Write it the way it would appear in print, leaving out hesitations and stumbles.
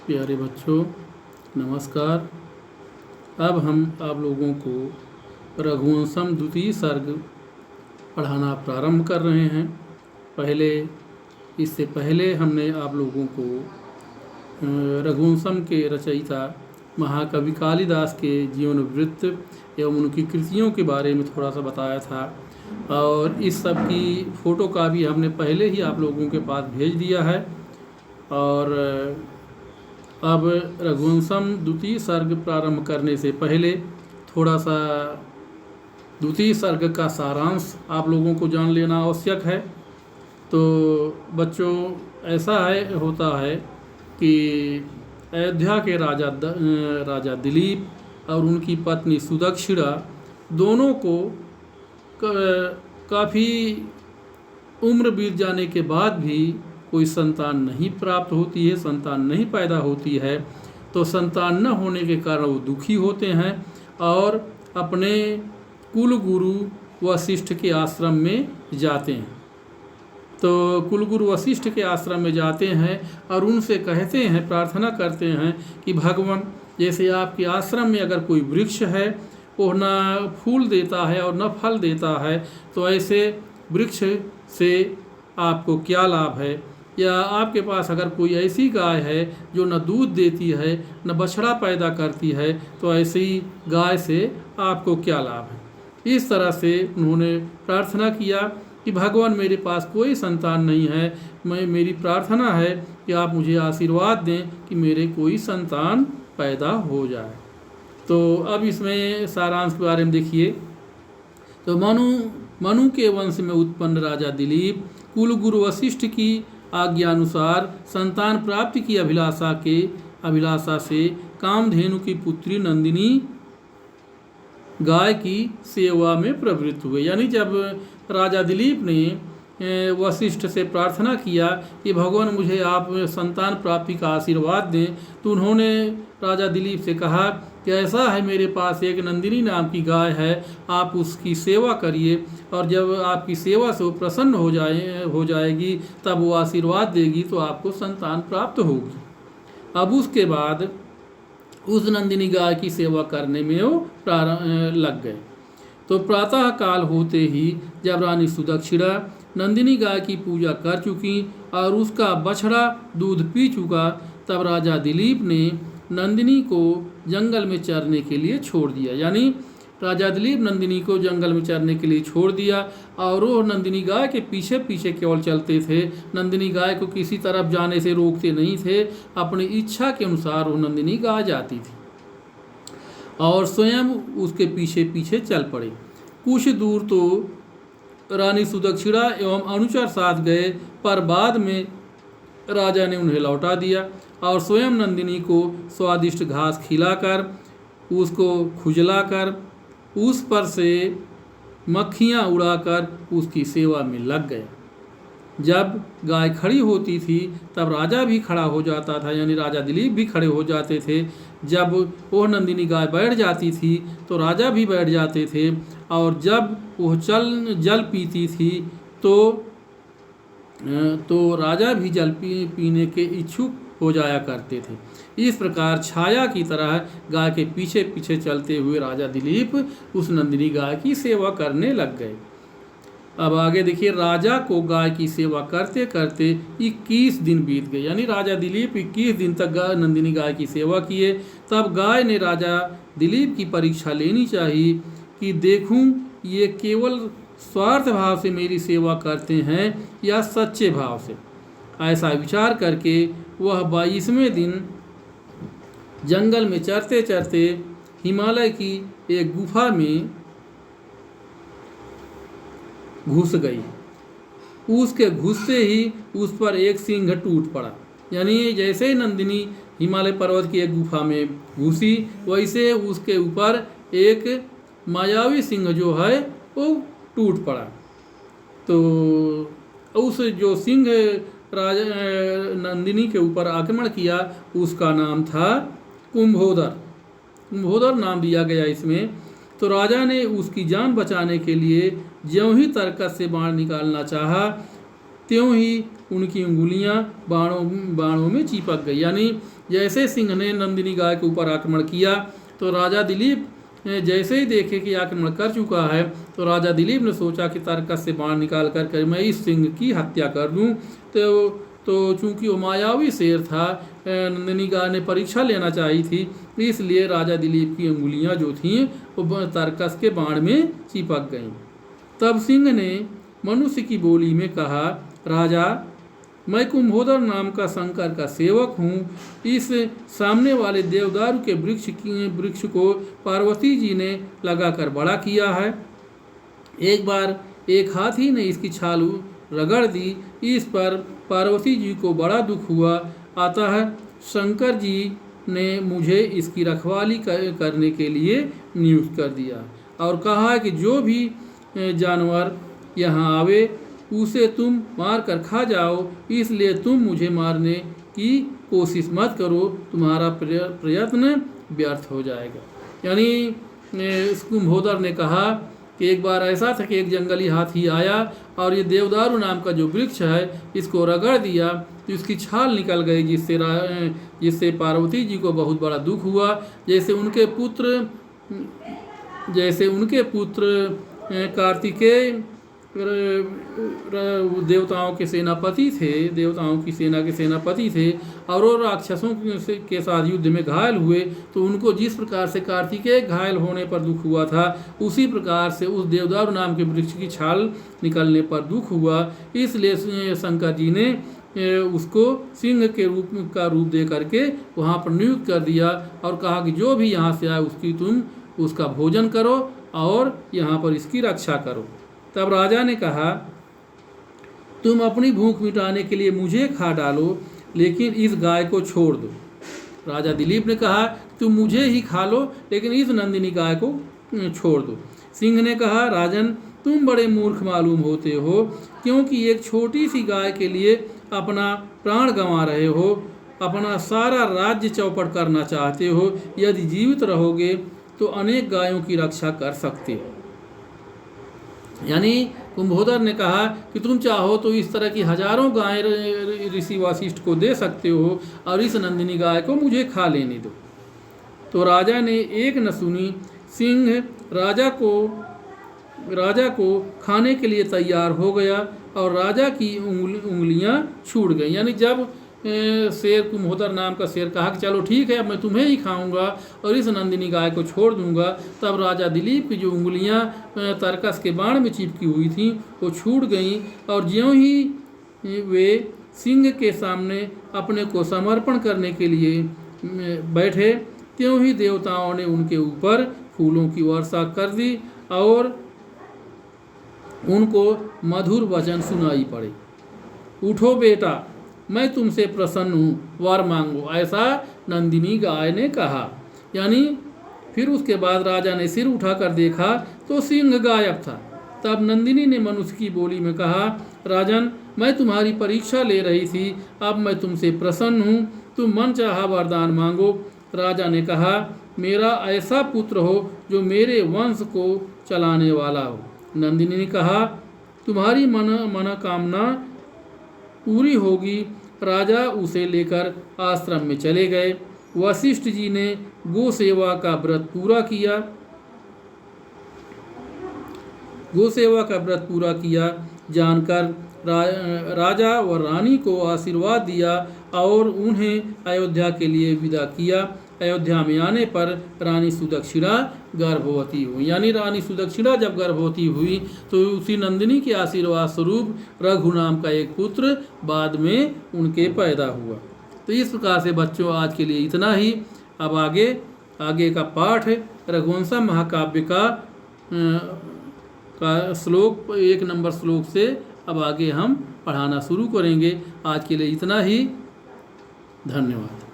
प्यारे बच्चों, नमस्कार। अब हम आप लोगों को रघुवंशम द्वितीय सर्ग पढ़ाना प्रारंभ कर रहे हैं। इससे पहले हमने आप लोगों को रघुवंशम के रचयिता महाकवि कालिदास के जीवन वृत्त एवं उनकी कृतियों के बारे में थोड़ा सा बताया था, और इस सब की फ़ोटो कॉपी हमने पहले ही आप लोगों के पास भेज दिया है। और अब रघुवंशम द्वितीय सर्ग प्रारंभ करने से पहले थोड़ा सा द्वितीय सर्ग का सारांश आप लोगों को जान लेना आवश्यक है। तो बच्चों, ऐसा होता है कि अयोध्या के राजा दिलीप और उनकी पत्नी सुदक्षिणा दोनों को काफ़ी उम्र बीत जाने के बाद भी कोई संतान नहीं प्राप्त होती है, संतान नहीं पैदा होती है। तो संतान न होने के कारण वो दुखी होते हैं और अपने कुल गुरु वशिष्ठ के आश्रम में जाते हैं। तो कुलगुरु वशिष्ठ के आश्रम में जाते हैं और उनसे कहते हैं, प्रार्थना करते हैं कि भगवान, जैसे आपके आश्रम में अगर कोई वृक्ष है वो न फूल देता है और न फल देता है, तो ऐसे वृक्ष से आपको क्या लाभ है? या आपके पास अगर कोई ऐसी गाय है जो न दूध देती है न बछड़ा पैदा करती है, तो ऐसी गाय से आपको क्या लाभ है? इस तरह से उन्होंने प्रार्थना किया कि भगवान, मेरे पास कोई संतान नहीं है, मेरी प्रार्थना है कि आप मुझे आशीर्वाद दें कि मेरे कोई संतान पैदा हो जाए। तो अब इसमें सारांश के बारे में देखिए। तो मनु के वंश में उत्पन्न राजा दिलीप कुलगुरु वशिष्ठ की आज्ञा अनुसार संतान प्राप्ति की अभिलाषा से कामधेनु की पुत्री नंदिनी गाय की सेवा में प्रवृत्त हुए। यानी जब राजा दिलीप ने वशिष्ठ से प्रार्थना किया कि भगवान, मुझे आप संतान प्राप्ति का आशीर्वाद दें, तो उन्होंने राजा दिलीप से कहा कि ऐसा है, मेरे पास एक नंदिनी नाम की गाय है, आप उसकी सेवा करिए, और जब आपकी सेवा से वो प्रसन्न हो जाएगी तब वो आशीर्वाद देगी, तो आपको संतान प्राप्त होगी। अब उसके बाद उस नंदिनी गाय की सेवा करने में वो लग गए। तो प्रातः काल होते ही जब रानी सुदक्षिणा नंदिनी गाय की पूजा कर चुकी और उसका बछड़ा दूध पी चुका, तब राजा दिलीप ने नंदिनी को जंगल में चरने के लिए छोड़ दिया। यानी राजा दिलीप नंदिनी को जंगल में चरने के लिए छोड़ दिया और वो नंदिनी गाय के पीछे पीछे केवल चलते थे। नंदिनी गाय को किसी तरफ जाने से रोकते नहीं थे, अपनी इच्छा के अनुसार वो नंदिनी गाय जाती थी और स्वयं उसके पीछे पीछे चल पड़े। कुछ दूर तो रानी सुदक्षिणा एवं अनुचर साथ गए, पर बाद में राजा ने उन्हें लौटा दिया और स्वयं नंदिनी को स्वादिष्ट घास खिलाकर, उसको खुजलाकर, उस पर से मक्खियाँ उड़ाकर उसकी सेवा में लग गए। जब गाय खड़ी होती थी तब राजा भी खड़ा हो जाता था, यानी राजा दिलीप भी खड़े हो जाते थे। जब वह नंदिनी गाय बैठ जाती थी तो राजा भी बैठ जाते थे, और जब वह जल पीती थी तो राजा भी जल पीने के इच्छुक हो जाया करते थे। इस प्रकार छाया की तरह गाय के पीछे पीछे चलते हुए राजा दिलीप उस नंदिनी गाय की सेवा करने लग गए। अब आगे देखिए, राजा को गाय की सेवा करते करते 21 दिन बीत गए। यानी राजा दिलीप 21 दिन तक नंदिनी गाय की सेवा किए। तब गाय ने राजा दिलीप की परीक्षा लेनी चाहिए कि देखूं ये केवल स्वार्थ भाव से मेरी सेवा करते हैं या सच्चे भाव से। ऐसा विचार करके वह 22वें दिन जंगल में चरते चरते हिमालय की एक गुफा में घुस गई। उसके घुसते ही उस पर एक सिंह टूट पड़ा। यानी जैसे ही नंदिनी हिमालय पर्वत की एक गुफा में घुसी, वैसे उसके ऊपर एक मायावी सिंह जो है वो टूट पड़ा। तो उस जो सिंह राजा नंदिनी के ऊपर आक्रमण किया, उसका नाम था कुंभोदर नाम दिया गया इसमें। तो राजा ने उसकी जान बचाने के लिए ज्यों ही तरकस से बाण निकालना चाहा, त्यों ही उनकी उंगलियां बाणों में चिपक गई। यानी जैसे सिंह ने नंदिनी गाय के ऊपर आक्रमण किया तो राजा दिलीप जैसे ही देखे कि आक्रमण कर चुका है तो राजा दिलीप ने सोचा कि तरकस से बाण निकाल कर मैं इस सिंह की हत्या कर दूं। तो चूंकि वो मायावी शेर था, नंदिनी गाय ने परीक्षा लेना चाहिए थी, इसलिए राजा दिलीप की अंगुलियां जो थीं वो तरकस के बाण में चिपक गईं। तब सिंह ने मनुष्य की बोली में कहा, राजा, मैं कुंभोदर नाम का शंकर का सेवक हूँ। इस सामने वाले देवदारू के वृक्ष को पार्वती जी ने लगाकर बड़ा किया है। एक बार एक हाथी ने इसकी छाल रगड़ दी, इस पर पार्वती जी को बड़ा दुख हुआ। अतः शंकर जी ने मुझे इसकी रखवाली करने के लिए नियुक्त कर दिया और कहा कि जो भी जानवर यहाँ आवे उसे तुम मार कर खा जाओ, इसलिए तुम मुझे मारने की कोशिश मत करो, तुम्हारा प्रयत्न व्यर्थ हो जाएगा। यानी कुंभोदर ने कहा कि एक बार ऐसा था कि एक जंगली हाथी आया और ये देवदारू नाम का जो वृक्ष है इसको रगड़ दिया तो इसकी छाल निकल गई, जिससे पार्वती जी को बहुत बड़ा दुख हुआ। जैसे उनके पुत्र कार्तिकेय देवताओं के सेनापति थे, देवताओं की सेना के सेनापति थे और वो राक्षसों के साथ युद्ध में घायल हुए। तो उनको जिस प्रकार से कार्तिकेय घायल होने पर दुख हुआ था, उसी प्रकार से उस देवदारू नाम के वृक्ष की छाल निकलने पर दुख हुआ। इसलिए शंकर जी ने उसको सिंह के रूप दे करके वहाँ पर नियुक्त कर दिया और कहा कि जो भी यहाँ से आए तुम उसका भोजन करो और यहाँ पर इसकी रक्षा करो। तब राजा ने कहा, तुम अपनी भूख मिटाने के लिए मुझे खा डालो, लेकिन इस गाय को छोड़ दो। राजा दिलीप ने कहा, तुम मुझे ही खा लो, लेकिन इस नंदिनी गाय को छोड़ दो। सिंह ने कहा, राजन, तुम बड़े मूर्ख मालूम होते हो, क्योंकि एक छोटी सी गाय के लिए अपना प्राण गंवा रहे हो, अपना सारा राज्य चौपट करना चाहते हो। यदि जीवित रहोगे तो अनेक गायों की रक्षा कर सकते हो। यानी कुंभोदर ने कहा कि तुम चाहो तो इस तरह की हजारों गायें ऋषि वशिष्ठ को दे सकते हो और इस नंदिनी गाय को मुझे खा लेने दो। तो राजा ने एक न सुनी। सिंह राजा को खाने के लिए तैयार हो गया और राजा की उंगलियां छूट गईं। यानी जब शेर कुंभोदर नाम का शेर कहा कि चलो ठीक है, अब मैं तुम्हें ही खाऊंगा और इस नंदिनी गाय को छोड़ दूंगा, तब राजा दिलीप की जो उंगलियां तरकस के बाण में चिपकी हुई थीं वो छूट गईं और ज्यों ही वे सिंह के सामने अपने को समर्पण करने के लिए बैठे, त्यों ही देवताओं ने उनके ऊपर फूलों की वर्षा कर दी और उनको मधुर वचन सुनाई पड़े। उठो बेटा, मैं तुमसे प्रसन्न हूँ, वर मांगो, ऐसा नंदिनी गाय ने कहा। यानी फिर उसके बाद राजा ने सिर उठाकर देखा तो सिंह गायब था। तब नंदिनी ने मनुष्य की बोली में कहा, राजन, मैं तुम्हारी परीक्षा ले रही थी, अब मैं तुमसे प्रसन्न हूँ, तुम मन चाहा वरदान मांगो। राजा ने कहा, मेरा ऐसा पुत्र हो जो मेरे वंश को चलाने वाला हो। नंदिनी ने कहा, तुम्हारी मनोकामना पूरी होगी। राजा उसे लेकर आश्रम में चले गए। वशिष्ठ जी ने गो सेवा का व्रत पूरा किया जानकर राजा और रानी को आशीर्वाद दिया और उन्हें अयोध्या के लिए विदा किया। अयोध्या में आने पर रानी सुदक्षिणा गर्भवती हुई। यानी रानी सुदक्षिणा जब गर्भवती हुई तो उसी नंदिनी के आशीर्वाद स्वरूप रघु नाम का एक पुत्र बाद में उनके पैदा हुआ। तो इस प्रकार से बच्चों आज के लिए इतना ही। अब आगे का पाठ रघुवंशम महाकाव्य का श्लोक 1 नंबर श्लोक से अब आगे हम पढ़ाना शुरू करेंगे। आज के लिए इतना ही। धन्यवाद।